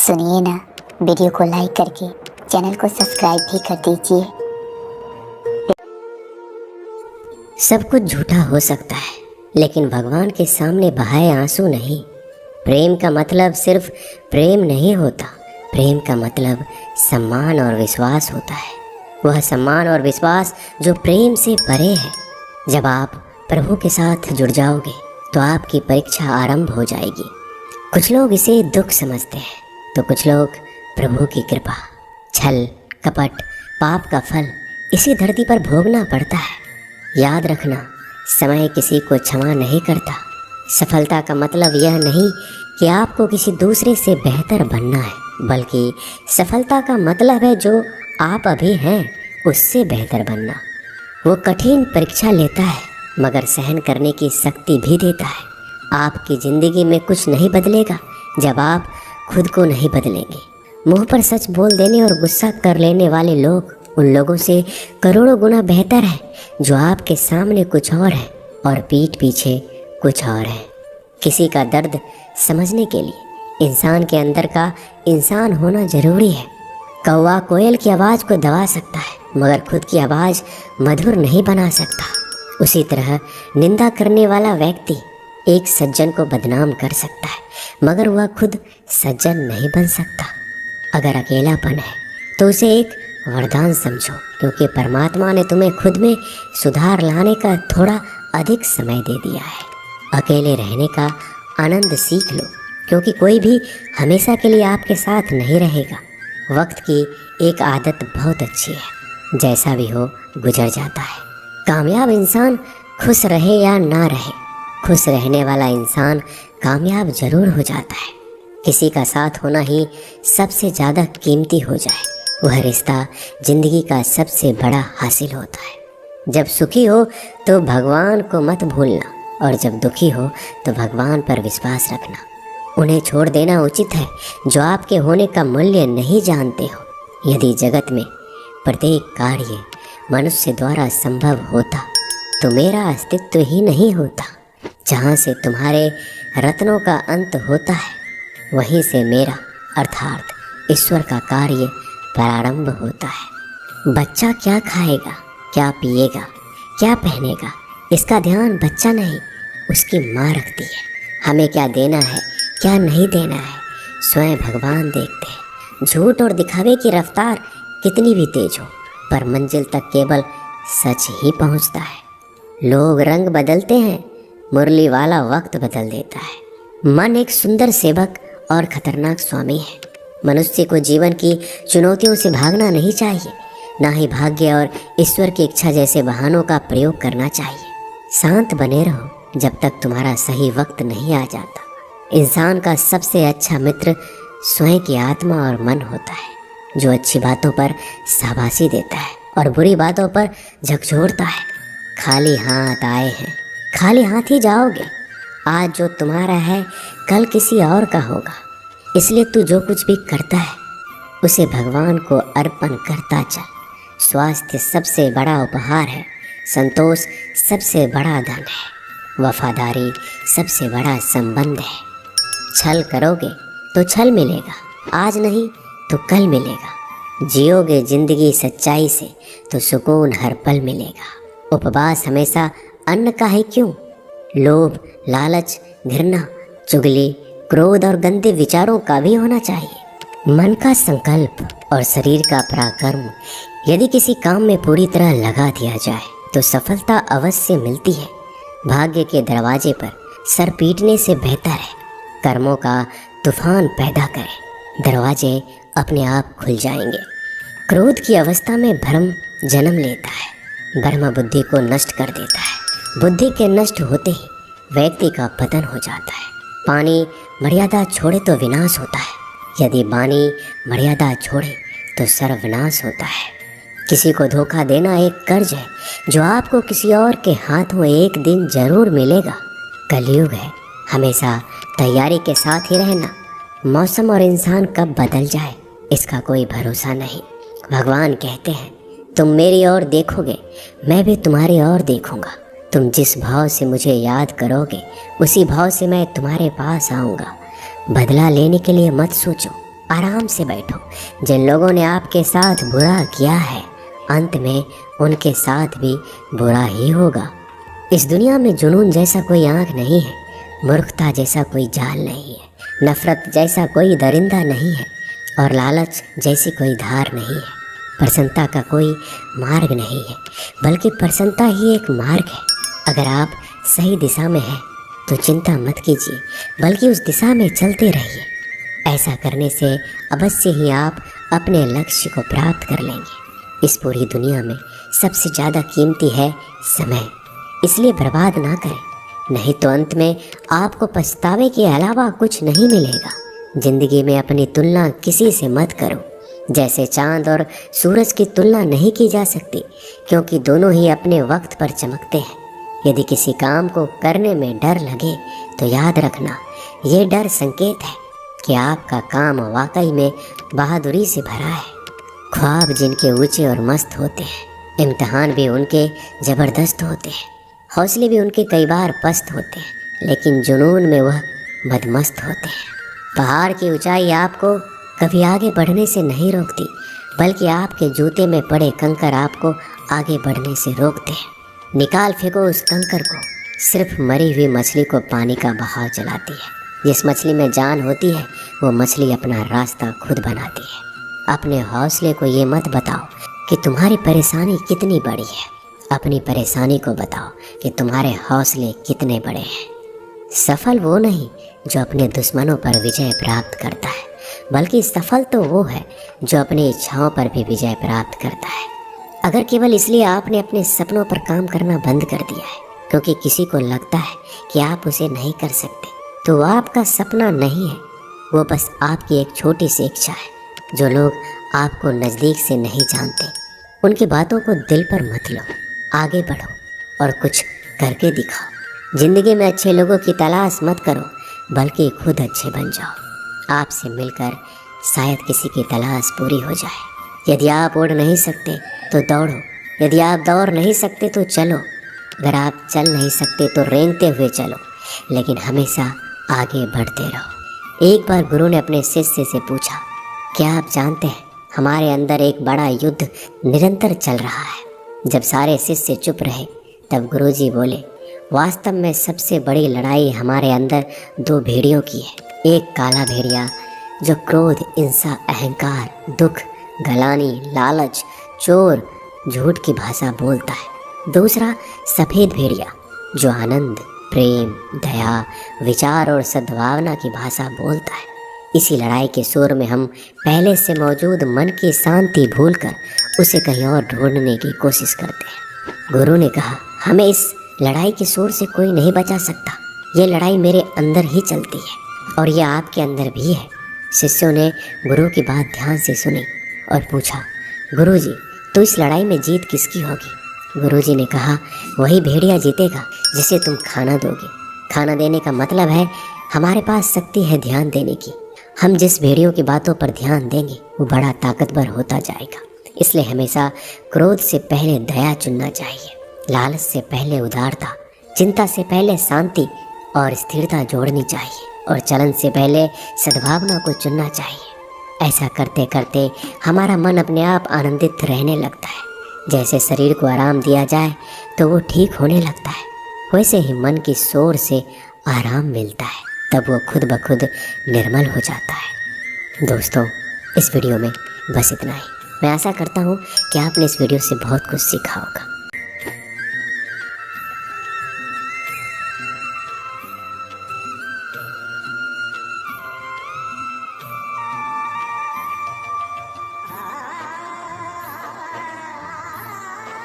सुनिए ना, वीडियो को लाइक करके चैनल को सब्सक्राइब भी कर दीजिए। सब कुछ झूठा हो सकता है, लेकिन भगवान के सामने बहाए आंसू नहीं। प्रेम का मतलब सिर्फ प्रेम नहीं होता। प्रेम का मतलब सम्मान और विश्वास होता है। वह सम्मान और विश्वास जो प्रेम से परे है। जब आप प्रभु के साथ जुड़ जाओगे तो आपकी परीक्षा आरंभ हो जाएगी। कुछ लोग इसे दुख समझते हैं तो कुछ लोग प्रभु की कृपा। छल, कपट, पाप का फल इसी धरती पर भोगना पड़ता है। याद रखना, समय किसी को क्षमा नहीं करता। सफलता का मतलब यह नहीं कि आपको किसी दूसरे से बेहतर बनना है, बल्कि सफलता का मतलब है जो आप अभी हैं उससे बेहतर बनना। वो कठिन परीक्षा लेता है मगर सहन करने की शक्ति भी देता है। आपकी ज़िंदगी में कुछ नहीं बदलेगा जब आप खुद को नहीं बदलेंगे। मुंह पर सच बोल देने और गुस्सा कर लेने वाले लोग उन लोगों से करोड़ों गुना बेहतर हैं जो आपके सामने कुछ और है और पीठ पीछे कुछ और है। किसी का दर्द समझने के लिए इंसान के अंदर का इंसान होना जरूरी है। कौवा कोयल की आवाज़ को दबा सकता है मगर खुद की आवाज़ मधुर नहीं बना सकता। उसी तरह निंदा करने वाला व्यक्ति एक सज्जन को बदनाम कर सकता है मगर वह खुद सज्जन नहीं बन सकता। अगर अकेलापन है तो उसे एक वरदान समझो, क्योंकि परमात्मा ने तुम्हें खुद में सुधार लाने का थोड़ा अधिक समय दे दिया है। अकेले रहने का आनंद सीख लो, क्योंकि कोई भी हमेशा के लिए आपके साथ नहीं रहेगा। वक्त की एक आदत बहुत अच्छी है, जैसा भी हो गुजर जाता है। कामयाब इंसान खुश रहे या ना रहे, खुश रहने वाला इंसान कामयाब जरूर हो जाता है। किसी का साथ होना ही सबसे ज़्यादा कीमती हो जाए, वह रिश्ता ज़िंदगी का सबसे बड़ा हासिल होता है। जब सुखी हो तो भगवान को मत भूलना, और जब दुखी हो तो भगवान पर विश्वास रखना। उन्हें छोड़ देना उचित है जो आपके होने का मूल्य नहीं जानते हो। यदि जगत में प्रत्येक कार्य मनुष्य द्वारा संभव होता तो मेरा अस्तित्व ही नहीं होता। जहाँ से तुम्हारे रत्नों का अंत होता है वहीं से मेरा अर्थात ईश्वर का कार्य प्रारंभ होता है। बच्चा क्या खाएगा, क्या पिएगा, क्या पहनेगा, इसका ध्यान बच्चा नहीं उसकी माँ रखती है। हमें क्या देना है, क्या नहीं देना है, स्वयं भगवान देखते हैं। झूठ और दिखावे की रफ्तार कितनी भी तेज हो, पर मंजिल तक केवल सच ही पहुंचता है। लोग रंग बदलते हैं, मुरली वाला वक्त बदल देता है। मन एक सुंदर सेवक और खतरनाक स्वामी है। मनुष्य को जीवन की चुनौतियों से भागना नहीं चाहिए, ना ही भाग्य और ईश्वर की इच्छा जैसे बहानों का प्रयोग करना चाहिए। शांत बने रहो जब तक तुम्हारा सही वक्त नहीं आ जाता। इंसान का सबसे अच्छा मित्र स्वयं की आत्मा और मन होता है, जो अच्छी बातों पर शाबाशी देता है और बुरी बातों पर झकझोरता है। खाली हाथ आए हैं, खाली हाथ ही जाओगे। आज जो तुम्हारा है कल किसी और का होगा, इसलिए तू जो कुछ भी करता है उसे भगवान को अर्पण करता चल। स्वास्थ्य सबसे बड़ा उपहार है, संतोष सबसे बड़ा धन है, वफादारी सबसे बड़ा संबंध है। छल करोगे तो छल मिलेगा, आज नहीं तो कल मिलेगा। जियोगे जिंदगी सच्चाई से तो सुकून हर पल मिलेगा। उपवास हमेशा अन्न का ही क्यों, लोभ, लालच, घृणा, चुगली, क्रोध और गंदे विचारों का भी होना चाहिए। मन का संकल्प और शरीर का पराक्रम यदि किसी काम में पूरी तरह लगा दिया जाए तो सफलता अवश्य मिलती है। भाग्य के दरवाजे पर सर पीटने से बेहतर है कर्मों का तूफान पैदा करें, दरवाजे अपने आप खुल जाएंगे। क्रोध की अवस्था में भ्रम जन्म लेता है, भ्रम बुद्धि को नष्ट कर देता है। बुद्धि के नष्ट होते ही व्यक्ति का पतन हो जाता है। पानी मर्यादा छोड़े तो विनाश होता है, यदि वाणी मर्यादा छोड़े तो सर्वनाश होता है। किसी को धोखा देना एक कर्ज है जो आपको किसी और के हाथों एक दिन जरूर मिलेगा। कलयुग है, हमेशा तैयारी के साथ ही रहना। मौसम और इंसान कब बदल जाए इसका कोई भरोसा नहीं। भगवान कहते हैं, तुम मेरी ओर देखोगे मैं भी तुम्हारी ओर देखूंगा। तुम जिस भाव से मुझे याद करोगे उसी भाव से मैं तुम्हारे पास आऊँगा। बदला लेने के लिए मत सोचो, आराम से बैठो। जिन लोगों ने आपके साथ बुरा किया है, अंत में उनके साथ भी बुरा ही होगा। इस दुनिया में जुनून जैसा कोई आँख नहीं है, मूर्खता जैसा कोई जाल नहीं है, नफ़रत जैसा कोई दरिंदा नहीं है और लालच जैसी कोई धार नहीं है। प्रसन्नता का कोई मार्ग नहीं है, बल्कि प्रसन्नता ही एक मार्ग है। अगर आप सही दिशा में हैं तो चिंता मत कीजिए, बल्कि उस दिशा में चलते रहिए। ऐसा करने से अवश्य ही आप अपने लक्ष्य को प्राप्त कर लेंगे। इस पूरी दुनिया में सबसे ज़्यादा कीमती है समय, इसलिए बर्बाद ना करें, नहीं तो अंत में आपको पछतावे के अलावा कुछ नहीं मिलेगा। ज़िंदगी में अपनी तुलना किसी से मत करो। जैसे चांद और सूरज की तुलना नहीं की जा सकती, क्योंकि दोनों ही अपने वक्त पर चमकते हैं। यदि किसी काम को करने में डर लगे तो याद रखना, ये डर संकेत है कि आपका काम वाकई में बहादुरी से भरा है। ख्वाब जिनके ऊंचे और मस्त होते हैं, इम्तिहान भी उनके ज़बरदस्त होते हैं, हौसले भी उनके कई बार पस्त होते हैं, लेकिन जुनून में वह मदमस्त होते हैं। पहाड़ की ऊंचाई आपको कभी आगे बढ़ने से नहीं रोकती, बल्कि आपके जूते में पड़े कंकर आपको आगे बढ़ने से रोकते हैं। निकाल फेंको उस कंकर को, सिर्फ मरी हुई मछली को पानी का बहाव चलाती है। जिस मछली में जान होती है वो मछली अपना रास्ता खुद बनाती है। अपने हौसले को ये मत बताओ कि तुम्हारी परेशानी कितनी बड़ी है, अपनी परेशानी को बताओ कि तुम्हारे हौसले कितने बड़े हैं। सफल वो नहीं जो अपने दुश्मनों पर विजय प्राप्त करता है, बल्कि सफल तो वो है जो अपनी इच्छाओं पर भी विजय प्राप्त करता है। अगर केवल इसलिए आपने अपने सपनों पर काम करना बंद कर दिया है क्योंकि किसी को लगता है कि आप उसे नहीं कर सकते, तो वो आपका सपना नहीं है, वो बस आपकी एक छोटी सी इच्छा है। जो लोग आपको नज़दीक से नहीं जानते, उनकी बातों को दिल पर मत लो, आगे बढ़ो और कुछ करके दिखाओ। ज़िंदगी में अच्छे लोगों की तलाश मत करो, बल्कि खुद अच्छे बन जाओ। आपसे मिलकर शायद किसी की तलाश पूरी हो जाए। यदि आप उड़ नहीं सकते तो दौड़ो, यदि आप दौड़ नहीं सकते तो चलो, अगर आप चल नहीं सकते तो रेंगते हुए चलो, लेकिन हमेशा आगे बढ़ते रहो। एक बार गुरु ने अपने शिष्य से पूछा, क्या आप जानते हैं हमारे अंदर एक बड़ा युद्ध निरंतर चल रहा है। जब सारे शिष्य चुप रहे तब गुरुजी बोले, वास्तव में सबसे बड़ी लड़ाई हमारे अंदर दो भेड़ियों की है। एक काला भेड़िया जो क्रोध, हिंसा, अहंकार, दुख, गलानी, लालच, चोर, झूठ की भाषा बोलता है। दूसरा सफ़ेद भेड़िया जो आनंद, प्रेम, दया, विचार और सद्भावना की भाषा बोलता है। इसी लड़ाई के शोर में हम पहले से मौजूद मन की शांति भूलकर उसे कहीं और ढूंढने की कोशिश करते हैं। गुरु ने कहा, हमें इस लड़ाई के शोर से कोई नहीं बचा सकता। ये लड़ाई मेरे अंदर ही चलती है और यह आपके अंदर भी है। शिष्यों ने गुरु की बात ध्यान से सुनी और पूछा, गुरुजी, तो इस लड़ाई में जीत किसकी होगी? गुरुजी ने कहा, वही भेड़िया जीतेगा जिसे तुम खाना दोगे। खाना देने का मतलब है हमारे पास शक्ति है ध्यान देने की। हम जिस भेड़ियों की बातों पर ध्यान देंगे वो बड़ा ताकतवर होता जाएगा। इसलिए हमेशा क्रोध से पहले दया चुनना चाहिए, लालच से पहले उदारता, चिंता से पहले शांति और स्थिरता जोड़नी चाहिए और चलन से पहले सद्भावना को चुनना चाहिए। ऐसा करते करते हमारा मन अपने आप आनंदित रहने लगता है। जैसे शरीर को आराम दिया जाए तो वो ठीक होने लगता है, वैसे ही मन की शोर से आराम मिलता है, तब वो खुद ब खुद निर्मल हो जाता है। दोस्तों, इस वीडियो में बस इतना ही। मैं आशा करता हूँ कि आपने इस वीडियो से बहुत कुछ सीखा होगा।